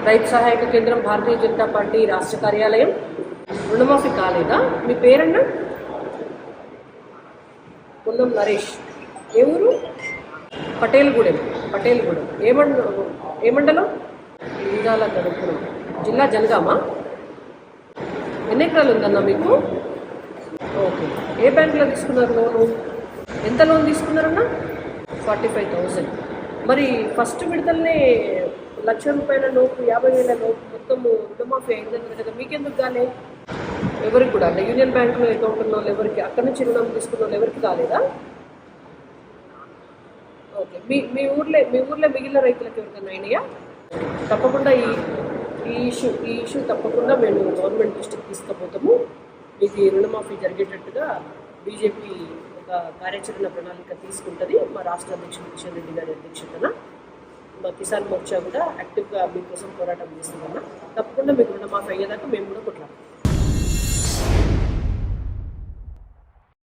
రైతు సహాయక కేంద్రం భారతీయ జనతా పార్టీ రాష్ట్ర కార్యాలయం. రుణమాఫీ కాలేదా? మీ పేరన్నా? పొన్నం నరేష్. ఏ ఊరు? పటేల్గూడెం. ఏ మండలం? లింగాల గడుపురం. జిల్లా జనగామా. ఎన్ని ఎకరాలు ఉందన్నా మీకు? ఓకే. ఏ బ్యాంకులో తీసుకున్నారు లోను? ఎంత లోన్ తీసుకున్నారన్నా? 45,000. మరి ఫస్ట్ విడతలనే ₹1,00,000 లోపు 50,000 లోపు మొత్తం రుణమాఫీ అయిందన్నారు కదా, మీకెందుకు కాలే? ఎవరికి కూడా అంటే యూనియన్ బ్యాంకులో అకౌంట్ ఉన్న వాళ్ళు ఎవరికి, అక్కడి నుంచి రుణం తీసుకున్న వాళ్ళు ఎవరికి కాలేదా? ఓకే. మీ ఊర్లో మిగిలిన రైతులకు ఎవరికైనా అయినాయా? తప్పకుండా ఈ ఇష్యూ తప్పకుండా మేము గవర్నమెంట్ దృష్టికి తీసుకుపోతాము. మీకు ఈ రుణమాఫీ జరిగేటట్టుగా బీజేపీ ఒక కార్యాచరణ ప్రణాళిక తీసుకుంటుంది. మా రాష్ట్ర అధ్యక్షుడు కిషన్ రెడ్డి గారి అధ్యక్షతన మా కిసాన్ మోర్చా కూడా యాక్టివ్గా మీకోసం పోరాటం చేస్తుందన్నా. తప్పకుండా మీకు రుణమాఫీ అయ్యేదాకా మేము కూడా కొట్లాడతాం.